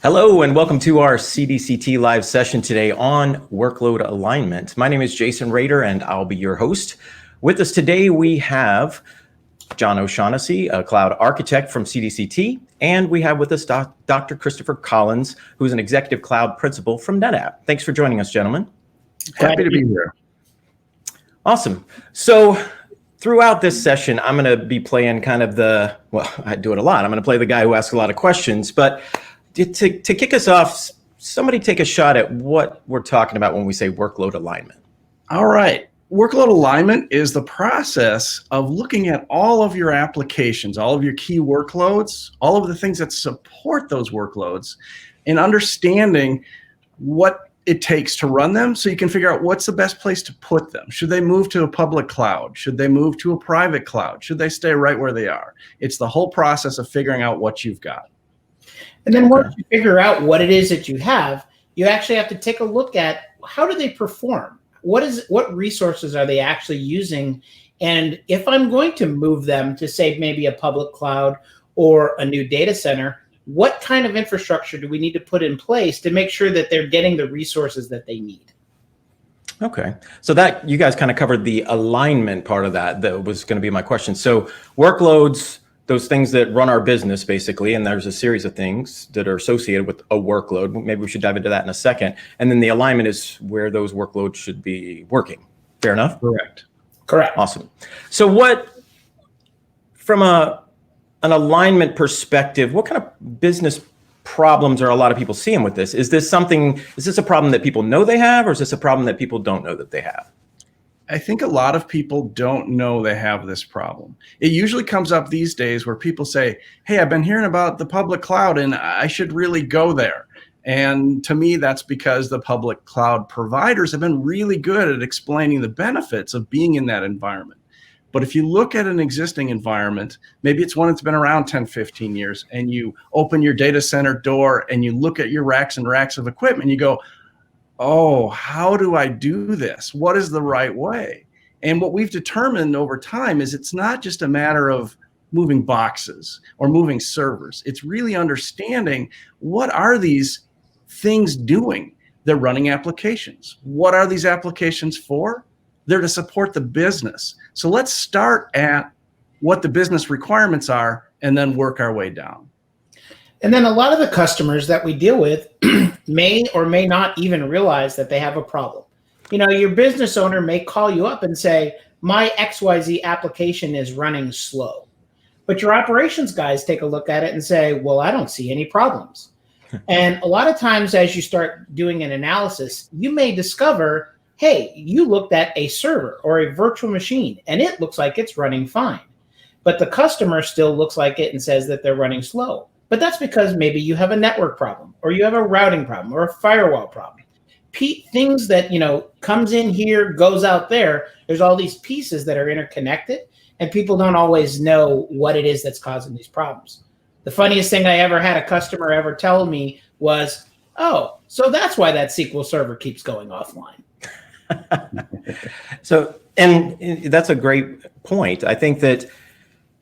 Hello and welcome to our CDCT live session today on workload alignment. My name is Jason Rader and I'll be your host. With us today we have John O'Shaughnessy, a cloud architect from CDCT, and we have with us Dr. Christopher Collins, who's an executive cloud principal from NetApp. Thanks for joining us, gentlemen. Happy to be here. Awesome. So throughout this session, I'm going to be playing kind of I do it a lot. I'm going to play the guy who asks a lot of questions, but to kick us off, somebody take a shot at what we're talking about when we say workload alignment. All right. Workload alignment is the process of looking at all of your applications, all of your key workloads, all of the things that support those workloads, and understanding what it takes to run them so you can figure out what's the best place to put them. Should they move to a public cloud? Should they move to a private cloud? Should they stay right where they are? It's the whole process of figuring out what you've got. And then once you figure out what it is that you have, you actually have to take a look at how do they perform? What resources are they actually using? And if I'm going to move them to, say, maybe a public cloud or a new data center, what kind of infrastructure do we need to put in place to make sure that they're getting the resources that they need? Okay, so that you guys kind of covered the alignment part of that. That was going to be my question. So workloads, those things that run our business basically, and there's a series of things that are associated with a workload. Maybe we should dive into that in a second. And then the alignment is where those workloads should be working. Fair enough? Correct. Awesome. So from an alignment perspective, what kind of business problems are a lot of people seeing with this? Is this a problem that people know they have, or is this a problem that people don't know that they have? I think a lot of people don't know they have this problem. It usually comes up these days where people say, hey, I've been hearing about the public cloud and I should really go there. And to me, that's because the public cloud providers have been really good at explaining the benefits of being in that environment. But if you look at an existing environment, maybe it's one that's been around 10, 15 years, and you open your data center door and you look at your racks and racks of equipment, you go, oh, how do I do this? What is the right way? And what we've determined over time is it's not just a matter of moving boxes or moving servers. It's really understanding what are these things doing? They're running applications. What are these applications for? They're to support the business. So let's start at what the business requirements are and then work our way down. And then a lot of the customers that we deal with may or may not even realize that they have a problem. You know, your business owner may call you up and say, my XYZ application is running slow. But your operations guys take a look at it and say, well, I don't see any problems. And a lot of times as you start doing an analysis, you may discover, hey, you looked at a server or a virtual machine and it looks like it's running fine. But the customer still looks like it and says that they're running slow. But that's because maybe you have a network problem or you have a routing problem or a firewall problem. Things that, comes in here, goes out there. There's all these pieces that are interconnected and people don't always know what it is that's causing these problems. The funniest thing I ever had a customer ever tell me was, oh, so that's why that SQL server keeps going offline. So, and that's a great point. I think that,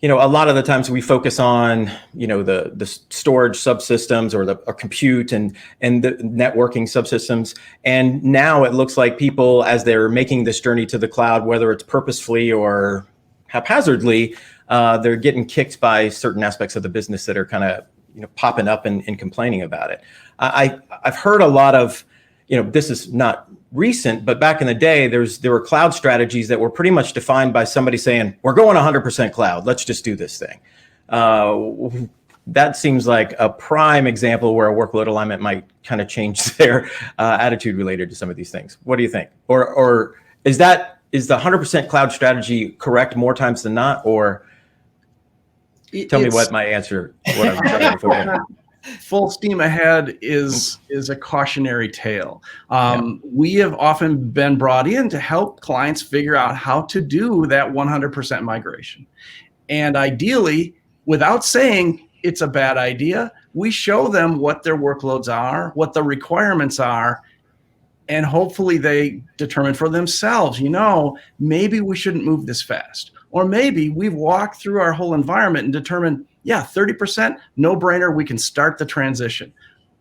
a lot of the times we focus on, the storage subsystems or the compute and the networking subsystems. And now it looks like people, as they're making this journey to the cloud, whether it's purposefully or haphazardly, they're getting kicked by certain aspects of the business that are kind of, popping up and complaining about it. I've heard a lot of, this is not recent, but back in the day, there were cloud strategies that were pretty much defined by somebody saying, we're going 100% cloud. Let's just do this thing. That seems like a prime example where a workload alignment might kind of change their attitude related to some of these things. What do you think? Or is the 100% cloud strategy correct more times than not? Or tell me what I'm trying for. Full steam ahead is a cautionary tale. We have often been brought in to help clients figure out how to do that 100% migration. And ideally, without saying it's a bad idea, we show them what their workloads are, what the requirements are, and hopefully they determine for themselves, maybe we shouldn't move this fast. Or maybe we've walked through our whole environment and determined, yeah, 30%, no brainer, we can start the transition.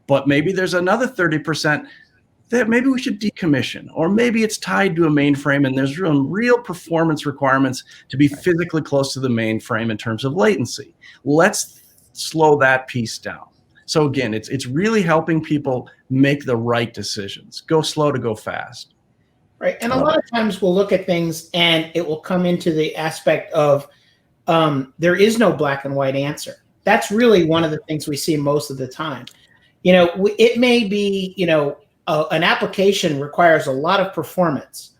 but maybe there's another 30% that maybe we should decommission, or maybe it's tied to a mainframe and there's real performance requirements to be physically close to the mainframe in terms of latency. Let's slow that piece down. So again, it's really helping people make the right decisions. Go slow to go fast. Right. And a lot of times we'll look at things and it will come into the aspect of there is no black and white answer. That's really one of the things we see most of the time. It may be, an application requires a lot of performance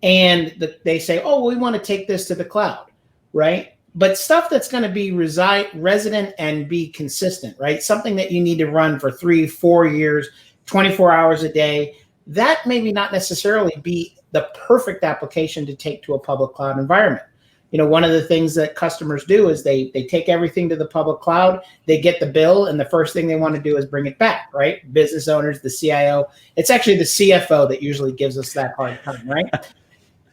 and they say, oh, we want to take this to the cloud, right? But stuff that's going to be resident and be consistent, right? Something that you need to run for 3-4 years, 24 hours a day, that maybe not necessarily be the perfect application to take to a public cloud environment. One of the things that customers do is they take everything to the public cloud, they get the bill, and the first thing they want to do is bring it back, right? Business owners, the CIO. It's actually the CFO that usually gives us that hard time, right?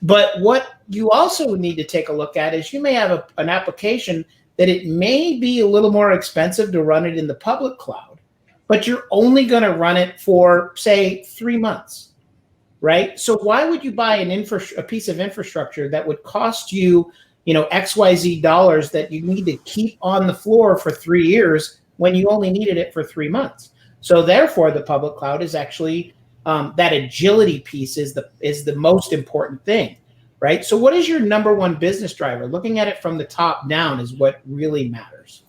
But what you also need to take a look at is you may have an application that it may be a little more expensive to run it in the public cloud, but you're only going to run it for, say, 3 months, right? So why would you buy a piece of infrastructure that would cost you, XYZ dollars that you need to keep on the floor for 3 years when you only needed it for 3 months? So therefore, the public cloud is actually that agility piece is the most important thing, right? So what is your number one business driver? Looking at it from the top down is what really matters.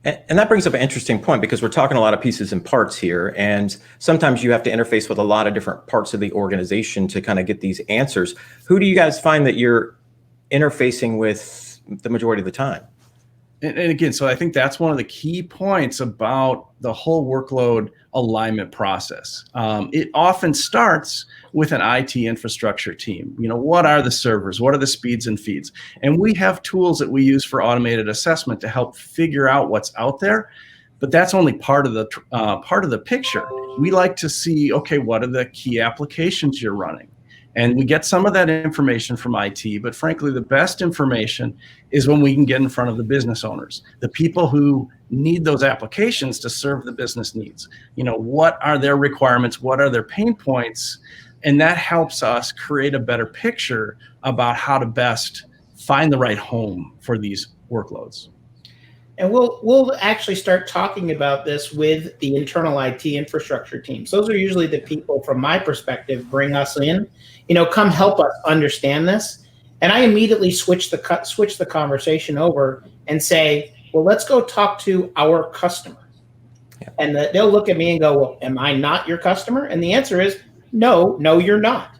And that brings up an interesting point, because we're talking a lot of pieces and parts here, and sometimes you have to interface with a lot of different parts of the organization to kind of get these answers. Who do you guys find that you're interfacing with the majority of the time? And again, so I think that's one of the key points about the whole workload alignment process. It often starts with an IT infrastructure team. What are the servers? What are the speeds and feeds? And we have tools that we use for automated assessment to help figure out what's out there. But that's only part of the picture. We like to see, okay, what are the key applications you're running? And we get some of that information from IT, but frankly, the best information is when we can get in front of the business owners, the people who need those applications to serve the business needs. What are their requirements? What are their pain points? And that helps us create a better picture about how to best find the right home for these workloads. And we'll actually start talking about this with the internal IT infrastructure teams. Those are usually the people, from my perspective, bring us in, come help us understand this. And I immediately switch the conversation over and say, well, let's go talk to our customer. Yeah. And they'll look at me and go, well, am I not your customer? And the answer is no, you're not.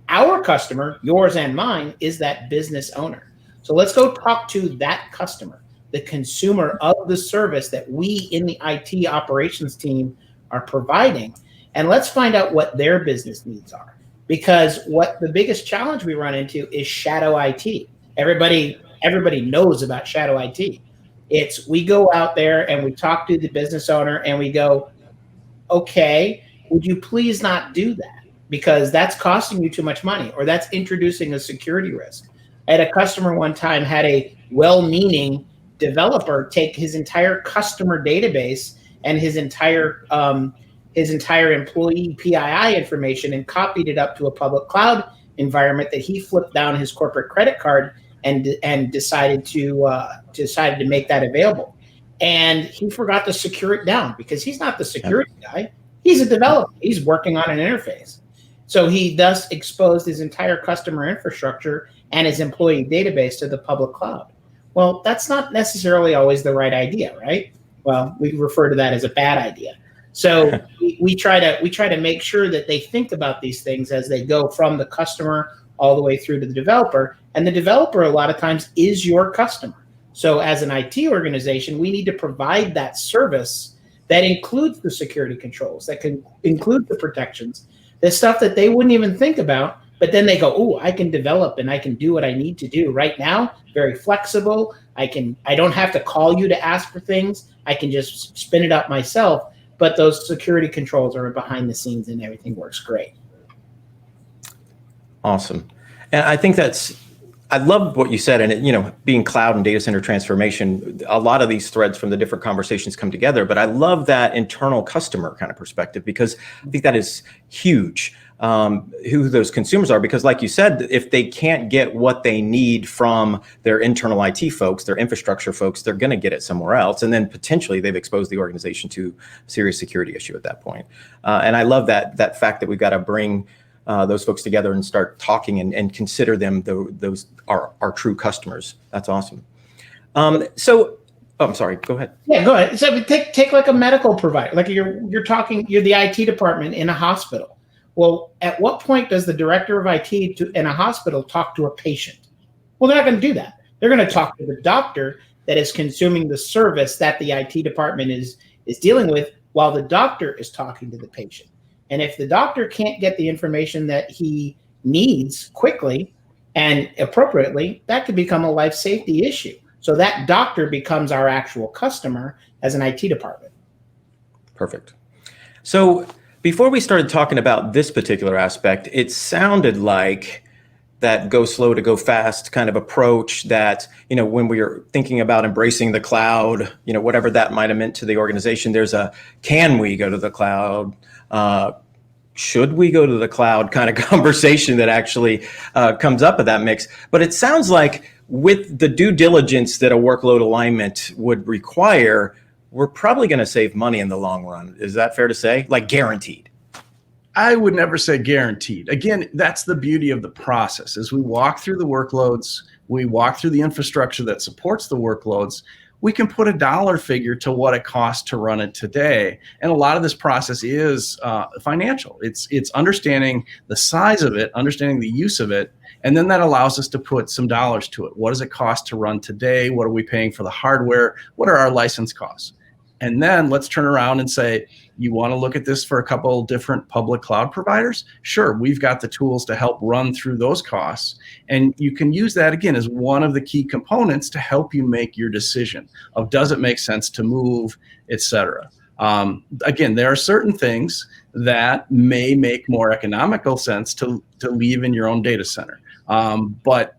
Our customer, yours and mine, is that business owner. So let's go talk to that customer, the consumer of the service that we in the IT operations team are providing. And let's find out what their business needs are. Because what the biggest challenge we run into is shadow IT. Everybody knows about shadow IT. It's we go out there and we talk to the business owner and we go, okay, would you please not do that? Because that's costing you too much money, or that's introducing a security risk. I had a customer one time had a well-meaning developer take his entire customer database and his entire employee PII information and copied it up to a public cloud environment that he flipped down his corporate credit card and decided to make that available. And he forgot to secure it down because he's not the security guy. He's a developer. He's working on an interface. So he thus exposed his entire customer infrastructure and his employee database to the public cloud. Well, that's not necessarily always the right idea, right? Well, we refer to that as a bad idea. So we try to make sure that they think about these things as they go from the customer all the way through to the developer. And the developer, a lot of times, is your customer. So as an IT organization, we need to provide that service that includes the security controls, that can include the protections, the stuff that they wouldn't even think about. But then they go, oh, I can develop and I can do what I need to do right now. Very flexible. I don't have to call you to ask for things. I can just spin it up myself. But those security controls are behind the scenes and everything works great. Awesome. And I think that's I love what you said, and being cloud and data center transformation, a lot of these threads from the different conversations come together. But I love that internal customer kind of perspective, because I think that is huge. Who those consumers are, because like you said, if they can't get what they need from their internal IT folks, their infrastructure folks, they're going to get it somewhere else, and then potentially they've exposed the organization to a serious security issue at that point. And I love that fact that we've got to bring those folks together and start talking and consider them those are true customers. That's awesome. I'm sorry. Go ahead. Yeah, go ahead. So take like a medical provider, like you're the IT department in a hospital. Well, at what point does the director of IT in a hospital talk to a patient? Well, they're not going to do that. They're going to talk to the doctor that is consuming the service that the IT department is dealing with, while the doctor is talking to the patient. And if the doctor can't get the information that he needs quickly and appropriately, that could become a life safety issue. So that doctor becomes our actual customer as an IT department. Perfect. So before we started talking about this particular aspect, it sounded like that go slow to go fast kind of approach that, when we are thinking about embracing the cloud, whatever that might have meant to the organization, there's a, can we go to the cloud? Should we go to the cloud kind of conversation that actually comes up in that mix. But it sounds like with the due diligence that a workload alignment would require, we're probably going to save money in the long run. Is that fair to say? Like guaranteed? I would never say guaranteed. Again, that's the beauty of the process. As we walk through the workloads, we walk through the infrastructure that supports the workloads, we can put a dollar figure to what it costs to run it today. And a lot of this process is financial. It's understanding the size of it, understanding the use of it, and then that allows us to put some dollars to it. What does it cost to run today? What are we paying for the hardware? What are our license costs? And then let's turn around and say, you want to look at this for a couple different public cloud providers? Sure, we've got the tools to help run through those costs. And you can use that, again, as one of the key components to help you make your decision of does it make sense to move, et cetera. Again, there are certain things that may make more economical sense to leave in your own data center. But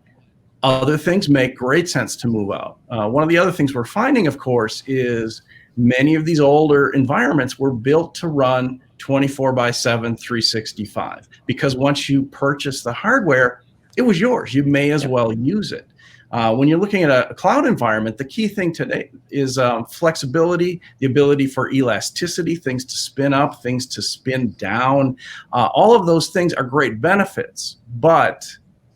other things make great sense to move out. One of the other things we're finding, of course, is many of these older environments were built to run 24/7, 365, because once you purchase the hardware, it was yours. You may as well use it. When you're looking at a cloud environment, the key thing today is flexibility, the ability for elasticity, things to spin up, things to spin down. All of those things are great benefits, but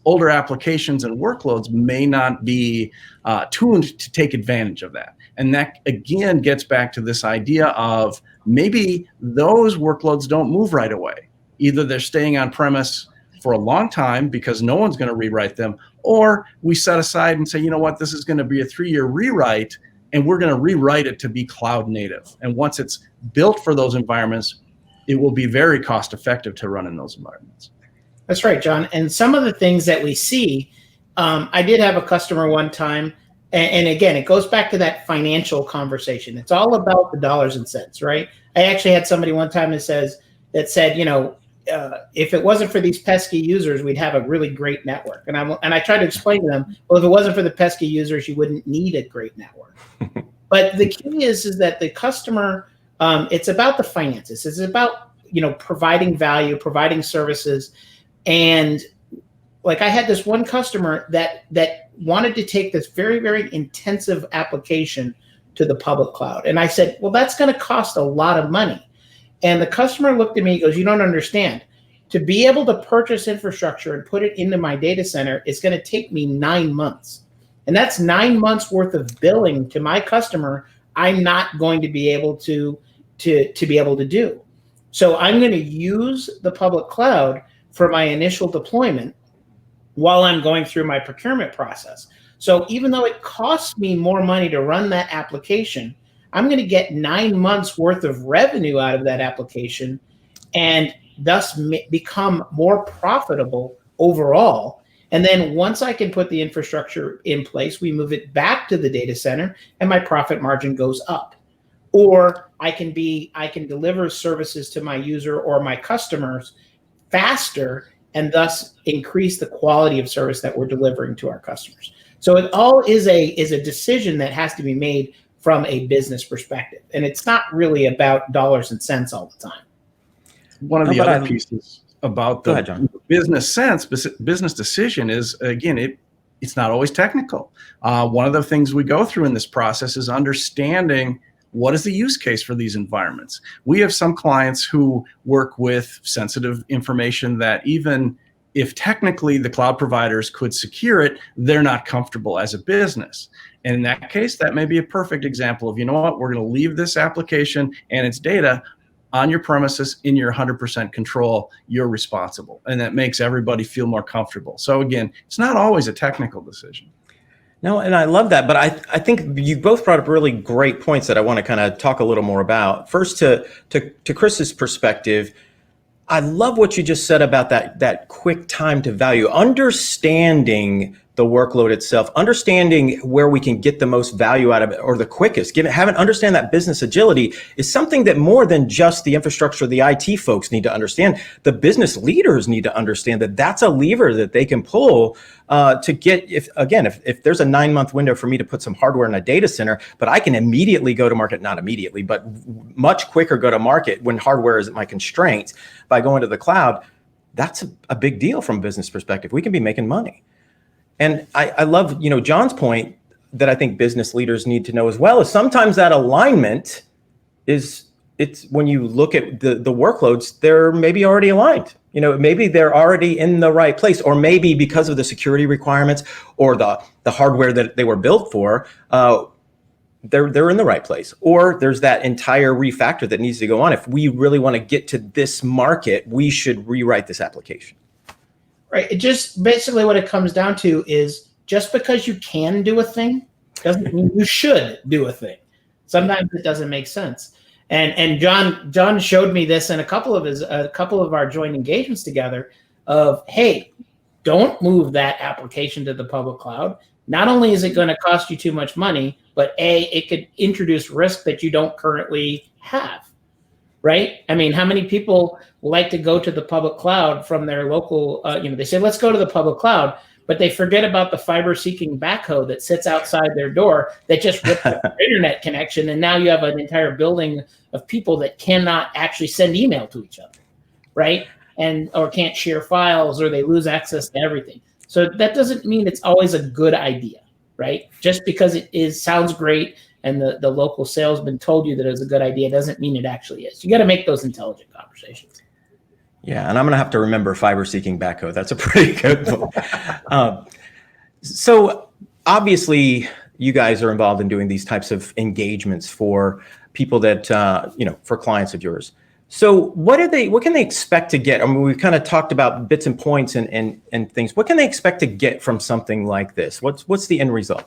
older applications and workloads may not be tuned to take advantage of that. And that, again, gets back to this idea of maybe those workloads don't move right away. Either they're staying on premise for a long time because no one's going to rewrite them, or we set aside and say, you know what, this is going to be a 3-year rewrite, and we're going to rewrite it to be cloud native. And once it's built for those environments, it will be very cost effective to run in those environments. That's right, John. And some of the things that we see, I did have a customer one time, and again, it goes back to that financial conversation. It's all about the dollars and cents, right? I actually had somebody one time that said, if it wasn't for these pesky users, we'd have a really great network. And I tried to explain to them, well, if it wasn't for the pesky users, you wouldn't need a great network. But the key is that the customer, it's about the finances. It's about, providing value, providing services. And like I had this one customer that wanted to take this very, very intensive application to the public cloud. And I said, well, that's going to cost a lot of money. And the customer looked at me and goes, you don't understand. To be able to purchase infrastructure and put it into my data center, it's going to take me 9 months. And that's 9 months worth of billing to my customer I'm not going to be able to be able to do. So I'm going to use the public cloud for my initial deployment while I'm going through my procurement process. So even though it costs me more money to run that application, I'm going to get 9 months worth of revenue out of that application and thus become more profitable overall. And then once I can put the infrastructure in place, we move it back to the data center and my profit margin goes up. Or I can deliver services to my user or my customers faster and thus increase the quality of service that we're delivering to our customers. So it all is a decision that has to be made from a business perspective. And it's not really about dollars and cents all the time. One of the other pieces about the business decision is, again, it's not always technical. One of the things we go through in this process is understanding what is the use case for these environments. We have some clients who work with sensitive information that even if technically the cloud providers could secure it, they're not comfortable as a business. And in that case, that may be a perfect example of, you know what, we're going to leave this application and its data on your premises in your 100% control. You're responsible. And that makes everybody feel more comfortable. So again, it's not always a technical decision. No, and I love that. But I think you both brought up really great points that I want to kind of talk a little more about. First, to Chris's perspective, I love what you just said about that quick time to value, understanding the workload itself, understanding where we can get the most value out of it, or the quickest. Understand that business agility is something that more than just the infrastructure, the IT folks need to understand. The business leaders need to understand that that's a lever that they can pull to get, if there's a 9-month window for me to put some hardware in a data center, but I can immediately go to market, not immediately, but much quicker go to market when hardware is my constraint by going to the cloud. That's a big deal from a business perspective. We can be making money. And I love, John's point that I think business leaders need to know as well is sometimes that alignment it's when you look at the workloads, they're maybe already aligned. Maybe they're already in the right place, or maybe because of the security requirements or the hardware that they were built for, they're in the right place. Or there's that entire refactor that needs to go on. If we really want to get to this market, we should rewrite this application. Right. It just basically what it comes down to is just because you can do a thing doesn't mean you should do a thing. Sometimes it doesn't make sense. And John showed me this in a couple of our joint engagements together of, hey, don't move that application to the public cloud. Not only is it going to cost you too much money, but it could introduce risk that you don't currently have. Right? I mean, how many people like to go to the public cloud from their local, they say, let's go to the public cloud, but they forget about the fiber-seeking backhoe that sits outside their door that just ripped their internet connection, and now you have an entire building of people that cannot actually send email to each other, right? Or can't share files, or they lose access to everything. So that doesn't mean it's always a good idea, right? Just because it sounds great and the local salesman told you that it was a good idea doesn't mean it actually is. You got to make those intelligent conversations. Yeah, and I'm going to have to remember fiber-seeking backhoe. That's a pretty good one. So obviously, you guys are involved in doing these types of engagements for people that, for clients of yours. So what can they expect to get? I mean, we've kind of talked about bits and points and things. What can they expect to get from something like this? What's the end result?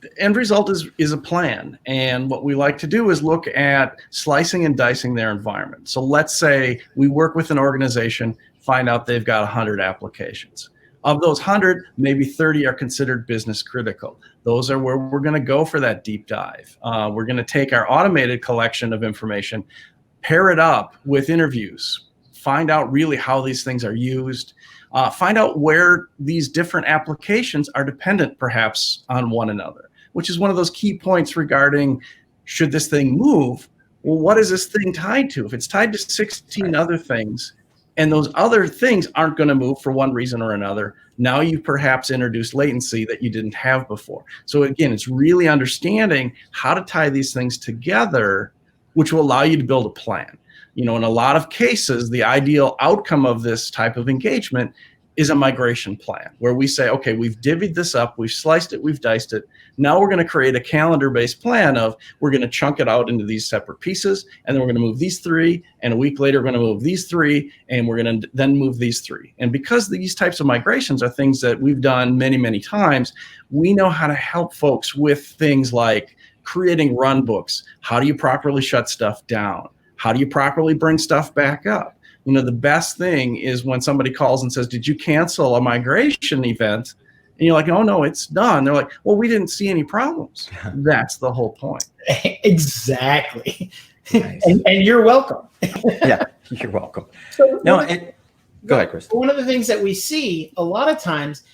The end result is a plan. And what we like to do is look at slicing and dicing their environment. So let's say we work with an organization, find out they've got 100 applications. Of those 100, maybe 30 are considered business critical. Those are where we're going to go for that deep dive. We're going to take our automated collection of information, pair it up with interviews, find out really how these things are used, find out where these different applications are dependent perhaps on one another, which is one of those key points regarding should this thing move? Well, what is this thing tied to? If it's tied to 16 other things and those other things aren't going to move for one reason or another, now you perhaps introduce latency that you didn't have before. So again, it's really understanding how to tie these things together, which will allow you to build a plan. In a lot of cases, the ideal outcome of this type of engagement is a migration plan where we say, okay, we've divvied this up, we've sliced it, we've diced it. Now we're going to create a calendar-based plan of we're going to chunk it out into these separate pieces, and then we're going to move these 3, and a week later we're going to move these 3, and we're going to then move these 3. And because these types of migrations are things that we've done many, many times, we know how to help folks with things like creating run books. How do you properly shut stuff down? How do you properly bring stuff back up? The best thing is when somebody calls and says, did you cancel a migration event? And you're like, oh, no, it's done. They're like, well, we didn't see any problems. That's the whole point. Exactly. Nice. And you're welcome. Yeah, you're welcome. So, Go ahead, Chris. One of the things that we see a lot of times,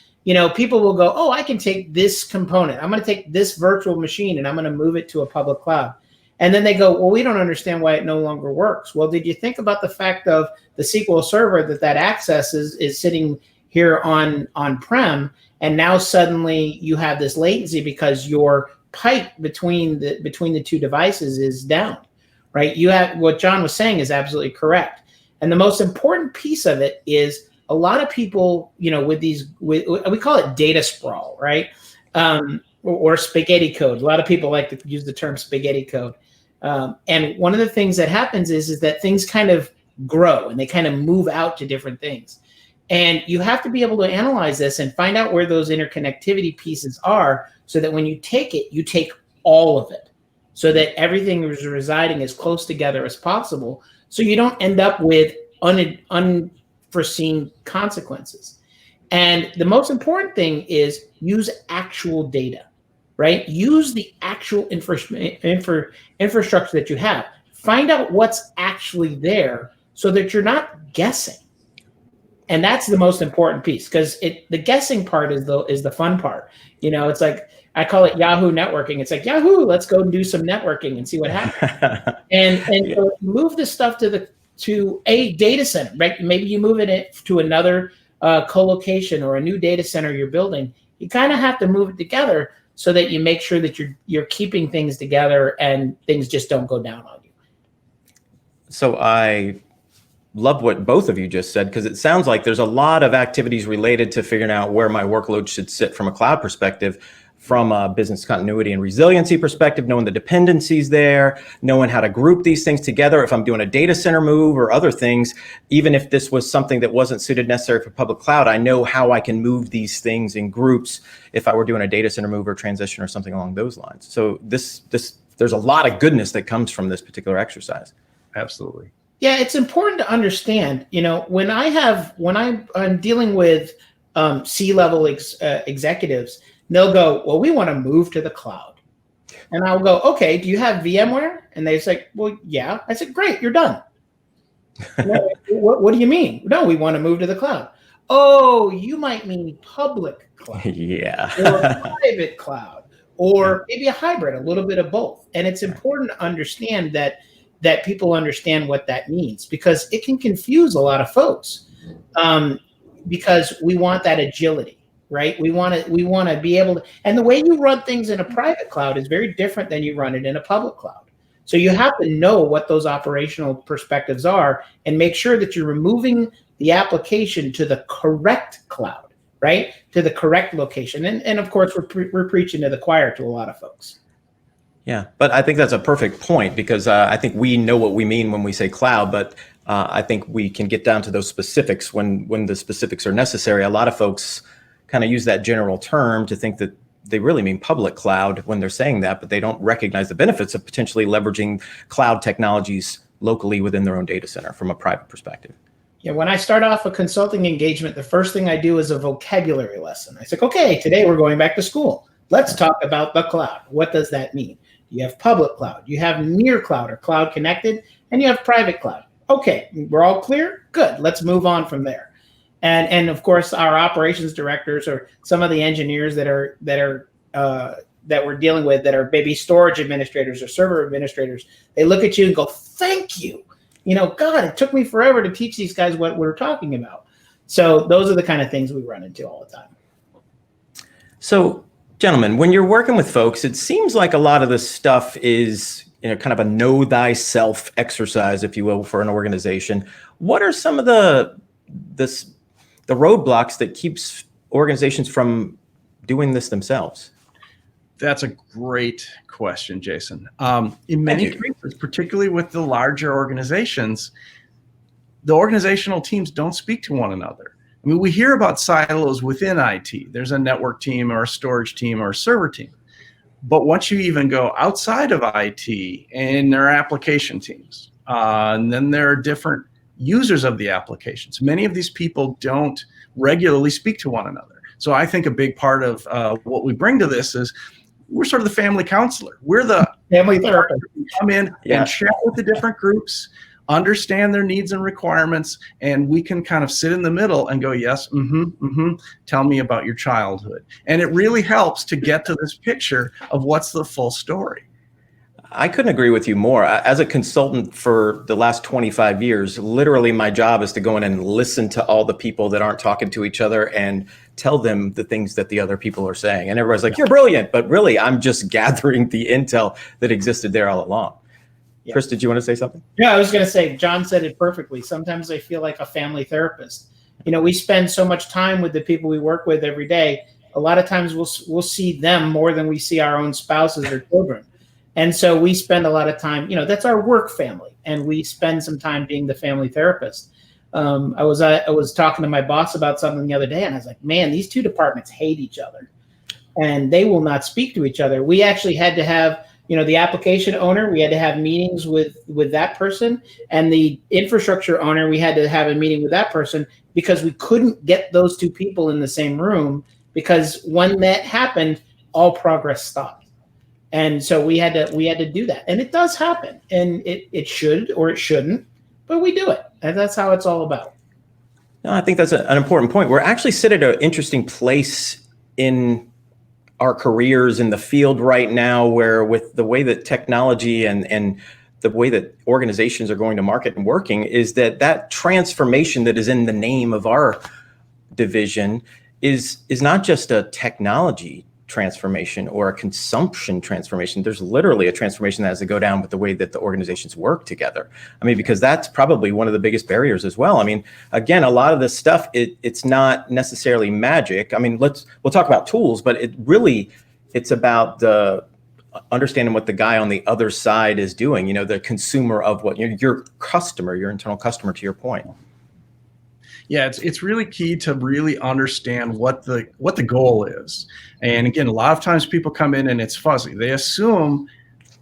people will go, oh, I can take this component. I'm going to take this virtual machine and I'm going to move it to a public cloud. And then they go, well, we don't understand why it no longer works. Well, did you think about the fact of the SQL Server that access is sitting here on-prem, and now suddenly you have this latency because your pipe between the two devices is down, right? You have what John was saying is absolutely correct. And the most important piece of it is a lot of people, we call it data sprawl, right? Or spaghetti code. A lot of people like to use the term spaghetti code. And one of the things that happens is that things kind of grow and they kind of move out to different things. And you have to be able to analyze this and find out where those interconnectivity pieces are, so that when you take it, you take all of it, so that everything is residing as close together as possible, so you don't end up with unforeseen consequences. And the most important thing is use actual data, right? Use the actual infrastructure that you have. Find out what's actually there so that you're not guessing. And that's the most important piece, because the guessing part is the fun part. It's like, I call it Yahoo networking. It's like, Yahoo, let's go and do some networking and see what happens. and so move this stuff to a data center, right? Maybe you move it to another co-location or a new data center you're building. You kind of have to move it together so that you make sure that you're keeping things together and things just don't go down on you. So I love what both of you just said, because it sounds like there's a lot of activities related to figuring out where my workload should sit from a cloud perspective, from a business continuity and resiliency perspective, knowing the dependencies there, knowing how to group these things together. If I'm doing a data center move or other things, even if this was something that wasn't suited necessary for public cloud, I know how I can move these things in groups if I were doing a data center move or transition or something along those lines. So there's a lot of goodness that comes from this particular exercise. Absolutely. Yeah, it's important to understand, when I'm dealing with C-level executives, they'll go, well, we want to move to the cloud. And I'll go, okay, do you have VMware? And they say, well, yeah. I said, great, you're done. What do you mean? No, we want to move to the cloud. Oh, you might mean public cloud. Yeah. Or private cloud, or maybe a hybrid, a little bit of both. And it's important to understand that people understand what that means, because it can confuse a lot of folks, because we want that agility. Right? We want to be able to, and the way you run things in a private cloud is very different than you run it in a public cloud. So you have to know what those operational perspectives are and make sure that you're removing the application to the correct cloud, right? To the correct location. And of course, we're preaching to the choir to a lot of folks. Yeah, but I think that's a perfect point, because I think we know what we mean when we say cloud, but I think we can get down to those specifics when the specifics are necessary. A lot of folks kind of use that general term to think that they really mean public cloud when they're saying that, but they don't recognize the benefits of potentially leveraging cloud technologies locally within their own data center from a private perspective. Yeah, when I start off a consulting engagement, the first thing I do is a vocabulary lesson. I say, okay, today we're going back to school. Let's talk about the cloud. What does that mean? You have public cloud, you have near cloud or cloud connected, and you have private cloud. Okay, we're all clear? Good, let's move on from there. And of course, our operations directors or some of the engineers that we're dealing with that are maybe storage administrators or server administrators, they look at you and go, thank you. God, it took me forever to teach these guys what we're talking about. So those are the kind of things we run into all the time. So, gentlemen, when you're working with folks, it seems like a lot of this stuff is kind of a know thyself exercise, if you will, for an organization. What are some of the roadblocks that keeps organizations from doing this themselves? That's a great question, Jason. In many cases, particularly with the larger organizations, the organizational teams don't speak to one another. I mean, we hear about silos within IT. There's a network team or a storage team or a server team. But once you even go outside of IT, and there are application teams, and then there are different users of the applications. Many of these people don't regularly speak to one another. So I think a big part of what we bring to this is we're sort of the family counselor. We're the family therapist. Come in and chat with the different groups. understand their needs and requirements, and we can kind of sit in the middle and go, yes, tell me about your childhood. And it really helps to get to this picture of what's the full story. I couldn't agree with you more. As a consultant for the last 25 years, literally my job is to go in and listen to all the people that aren't talking to each other and tell them the things that the other people are saying. And everybody's like, you're brilliant. But really, I'm just gathering the intel that existed there all along. Yeah. Chris, did you want to say something? Yeah, I was going to say, John said it perfectly. Sometimes I feel like a family therapist. We spend so much time with the people we work with every day. A lot of times we'll see them more than we see our own spouses or children. And so we spend a lot of time, that's our work family, and we spend some time being the family therapist. I was talking to my boss about something the other day, and I was like, man, these two departments hate each other, and they will not speak to each other. We actually had to have, the application owner, we had to have meetings with that person, and the infrastructure owner, we had to have a meeting with that person, because we couldn't get those two people in the same room, because when that happened, all progress stopped. And so we had to do that. And it does happen. And it should or it shouldn't, but we do it. And that's how it's all about. No, I think that's an important point. We're actually sit at an interesting place in our careers in the field right now, where with the way that technology and the way that organizations are going to market and working, is that transformation that is in the name of our division is not just a technology transformation or a consumption transformation. There's literally a transformation that has to go down with the way that the organizations work together. I mean, because that's probably one of the biggest barriers as well. I mean, again, a lot of this stuff, it's not necessarily magic. I mean, we'll talk about tools, but it's about the understanding what the guy on the other side is doing, the consumer of what your customer, your internal customer, to your point. Yeah, it's really key to really understand what the goal is. And again, a lot of times people come in and it's fuzzy. They assume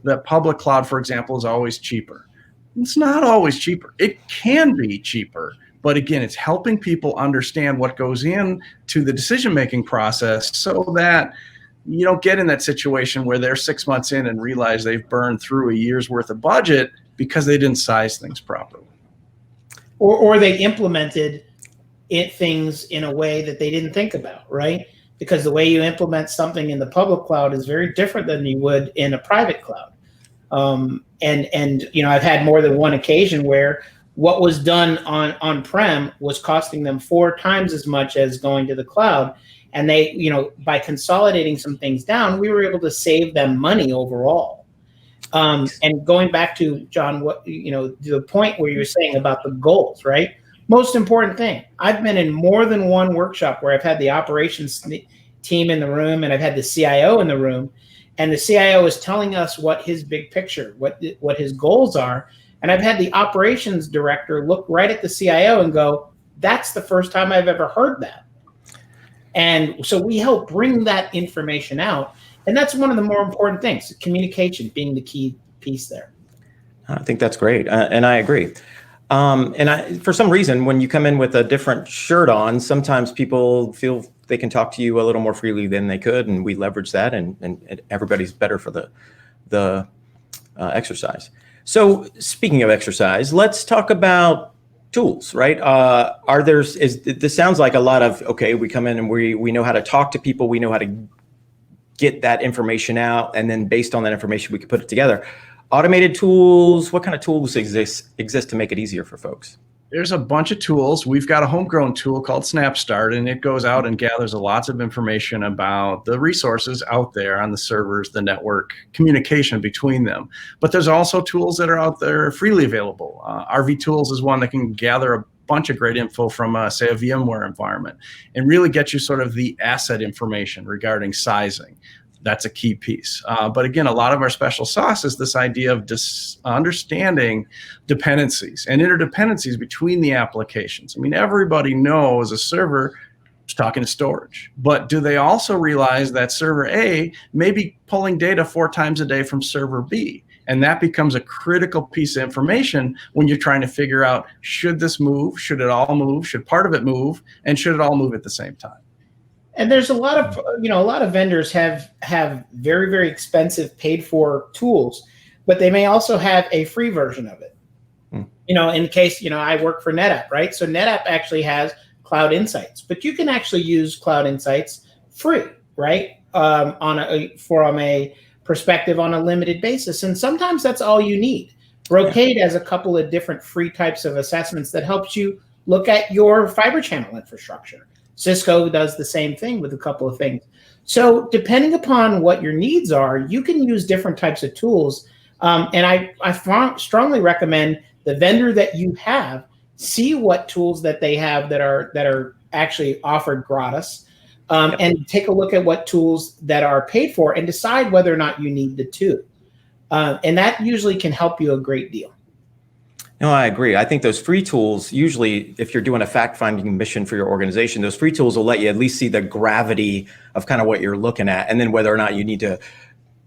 that public cloud, for example, is always cheaper. It's not always cheaper. It can be cheaper, but again, it's helping people understand what goes into the decision-making process, so that you don't get in that situation where they're 6 months in and realize they've burned through a year's worth of budget because they didn't size things properly. Or they implemented things in a way that they didn't think about, right? Because the way you implement something in the public cloud is very different than you would in a private cloud. And I've had more than one occasion where what was done on-prem was costing them 4 times as much as going to the cloud. And they, by consolidating some things down, we were able to save them money overall. And going back to, John, the point where you were saying about the goals, right? Most important thing, I've been in more than one workshop where I've had the operations team in the room and I've had the CIO in the room, and the CIO is telling us what his big picture, what his goals are. And I've had the operations director look right at the CIO and go, that's the first time I've ever heard that. And so we help bring that information out. And that's one of the more important things, communication being the key piece there. I think that's great. And I agree. For some reason, when you come in with a different shirt on, sometimes people feel they can talk to you a little more freely than they could, and we leverage that, and everybody's better for the exercise. So speaking of exercise, let's talk about tools, right? This sounds like a lot of, okay, we come in and we know how to talk to people, we know how to get that information out, and then based on that information, we can put it together. Automated tools, what kind of tools exist to make it easier for folks? There's a bunch of tools. We've got a homegrown tool called SnapStart, and it goes out and gathers lots of information about the resources out there on the servers, the network, communication between them. But there's also tools that are out there freely available. RV Tools is one that can gather a bunch of great info from, say, a VMware environment and really get you sort of the asset information regarding sizing. That's a key piece. But again, a lot of our special sauce is this idea of understanding dependencies and interdependencies between the applications. I mean, everybody knows a server is talking to storage, but do they also realize that server A may be pulling data 4 times a day from server B? And that becomes a critical piece of information when you're trying to figure out, should this move? Should it all move? Should part of it move? And should it all move at the same time? And there's a lot of vendors have very, very expensive paid for tools, but they may also have a free version of it. In case, I work for NetApp, right? So NetApp actually has Cloud Insights, but you can actually use Cloud Insights free, right? From a perspective on a limited basis. And sometimes that's all you need. Brocade has a couple of different free types of assessments that helps you look at your fiber channel infrastructure. Cisco does the same thing with a couple of things. So depending upon what your needs are, you can use different types of tools. And I strongly recommend the vendor that you have, see what tools that they have that are actually offered gratis, and take a look at what tools that are paid for and decide whether or not you need the two. And that usually can help you a great deal. No, I agree. I think those free tools, usually if you're doing a fact-finding mission for your organization, those free tools will let you at least see the gravity of kind of what you're looking at, and then whether or not you need to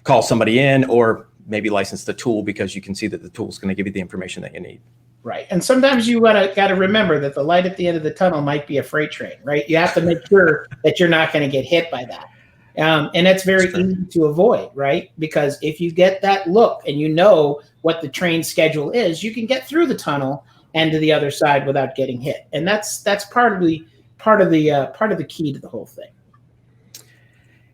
call somebody in or maybe license the tool because you can see that the tool is going to give you the information that you need. Right. And sometimes you got to remember that the light at the end of the tunnel might be a freight train, right? You have to make sure that you're not going to get hit by that. And that's very easy to avoid, right? Because if you get that look and you know what the train schedule is, you can get through the tunnel and to the other side without getting hit. And that's part of the key to the whole thing.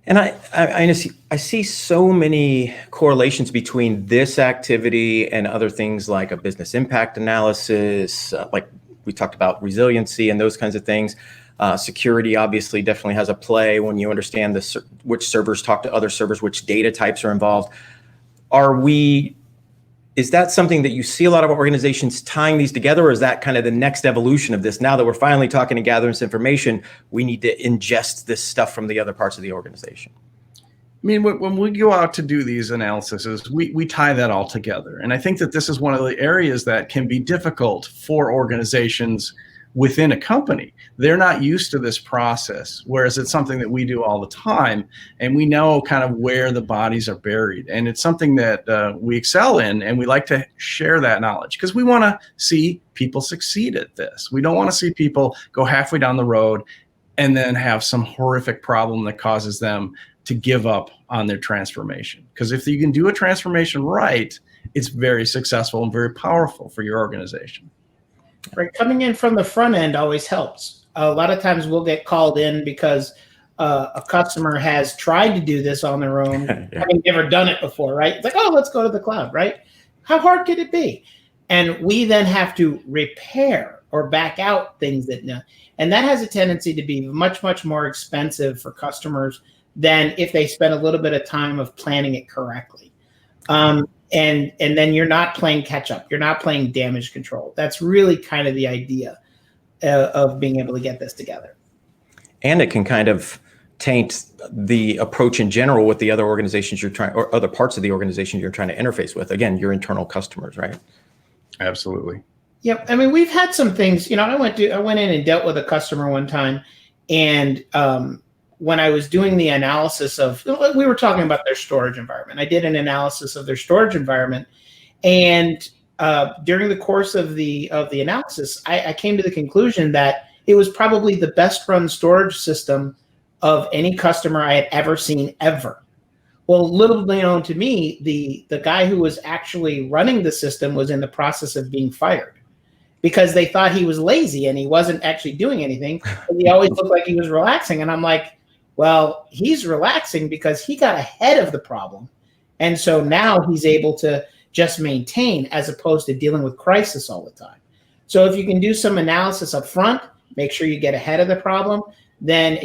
And I see so many correlations between this activity and other things like a business impact analysis, like we talked about resiliency and those kinds of things. Security obviously definitely has a play when you understand which servers talk to other servers, which data types are involved. Is that something that you see a lot of organizations tying these together, or is that kind of the next evolution of this? Now that we're finally talking and gathering this information, we need to ingest this stuff from the other parts of the organization. I mean, when we go out to do these analyses, we tie that all together. And I think that this is one of the areas that can be difficult for organizations within a company. They're not used to this process, whereas it's something that we do all the time, and we know kind of where the bodies are buried. And it's something that we excel in, and we like to share that knowledge because we want to see people succeed at this. We don't want to see people go halfway down the road and then have some horrific problem that causes them to give up on their transformation. Because if you can do a transformation right, it's very successful and very powerful for your organization. Right, coming in from the front end always helps. A lot of times we'll get called in because a customer has tried to do this on their own, having never done it before, right? It's like, oh, let's go to the cloud, right? How hard could it be? And we then have to repair or back out things and that has a tendency to be much, much more expensive for customers than if they spend a little bit of time of planning it correctly. And then you're not playing catch up. You're not playing damage control. That's really kind of the idea of being able to get this together. And it can kind of taint the approach in general with the other organizations or other parts of the organization you're trying to interface with. Again, your internal customers, right? Absolutely. Yep. I mean, we've had some things. I went in and dealt with a customer one time, and when I was doing the analysis we were talking about their storage environment. I did an analysis of their storage environment, and during the course of the analysis, I came to the conclusion that it was probably the best run storage system of any customer I had ever seen ever. Well, little known to me, the guy who was actually running the system was in the process of being fired because they thought he was lazy and he wasn't actually doing anything. And he always looked like he was relaxing, and I'm like, well, he's relaxing because he got ahead of the problem. And so now he's able to just maintain as opposed to dealing with crisis all the time. So if you can do some analysis up front, make sure you get ahead of the problem, then,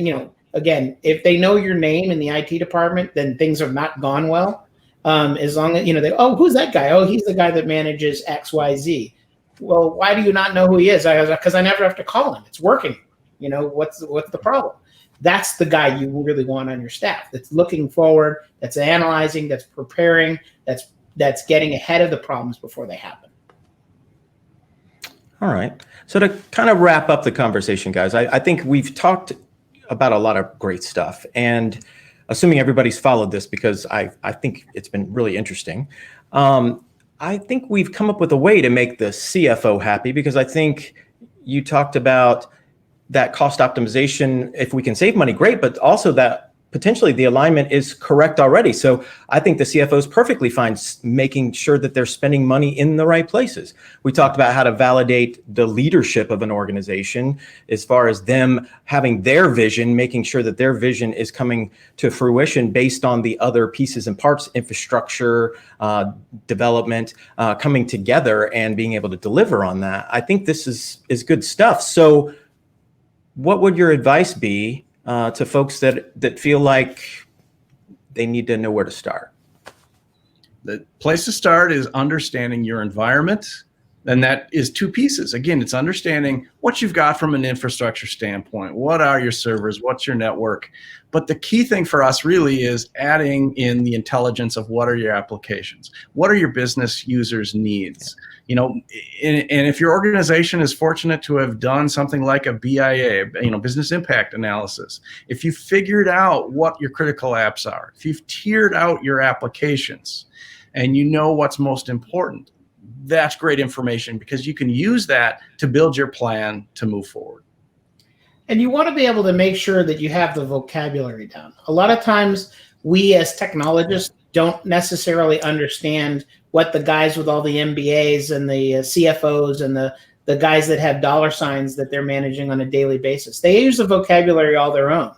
again, if they know your name in the IT department, then things have not gone well. As long as, who's that guy? Oh, he's the guy that manages XYZ. Well, why do you not know who he is? Because I never have to call him. It's working. What's the problem? That's the guy you really want on your staff. That's looking forward, that's analyzing, that's preparing, that's getting ahead of the problems before they happen. All right. So to kind of wrap up the conversation, guys, I think we've talked about a lot of great stuff. And assuming everybody's followed this, because I think it's been really interesting, I think we've come up with a way to make the CFO happy, because I think you talked about that cost optimization. If we can save money, great, but also that potentially the alignment is correct already. So I think the CFO is perfectly fine making sure that they're spending money in the right places. We talked about how to validate the leadership of an organization as far as them having their vision, making sure that their vision is coming to fruition based on the other pieces and parts, infrastructure, development, coming together and being able to deliver on that. I think this is good stuff. So what would your advice be to folks that feel like they need to know where to start? The place to start is understanding your environment. And that is two pieces. Again, it's understanding what you've got from an infrastructure standpoint. What are your servers? What's your network? But the key thing for us really is adding in the intelligence of what are your applications? What are your business users' needs? You know, and if your organization is fortunate to have done something like a BIA, business impact analysis, if you figured out what your critical apps are, if you've tiered out your applications and you know what's most important, that's great information because you can use that to build your plan to move forward. And you want to be able to make sure that you have the vocabulary down. A lot of times we as technologists don't necessarily understand what the guys with all the MBAs and the CFOs and the guys that have dollar signs that they're managing on a daily basis. They use a vocabulary all their own.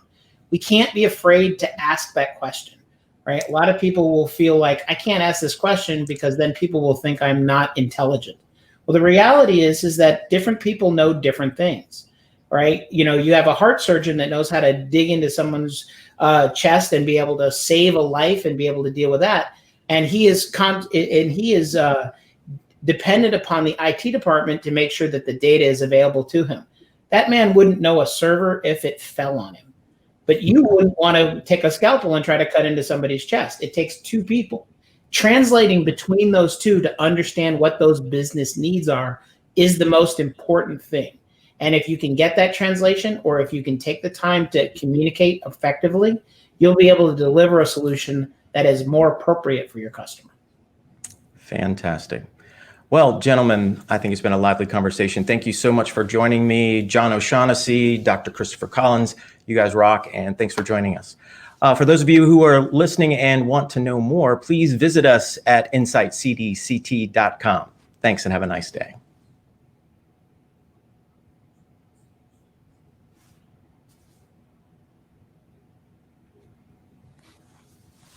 We can't be afraid to ask that question. Right? A lot of people will feel like I can't ask this question because then people will think I'm not intelligent. Well, the reality is that different people know different things, right? You know, you have a heart surgeon that knows how to dig into someone's chest and be able to save a life and be able to deal with that. And he is dependent upon the IT department to make sure that the data is available to him. That man wouldn't know a server if it fell on him. But you wouldn't want to take a scalpel and try to cut into somebody's chest. It takes two people. Translating between those two to understand what those business needs are is the most important thing. And if you can get that translation, or if you can take the time to communicate effectively, you'll be able to deliver a solution that is more appropriate for your customer. Fantastic. Well, gentlemen, I think it's been a lively conversation. Thank you so much for joining me. John O'Shaughnessy, Dr. Christopher Collins, you guys rock, and thanks for joining us. For those of you who are listening and want to know more, please visit us at insightcdct.com. Thanks and have a nice day.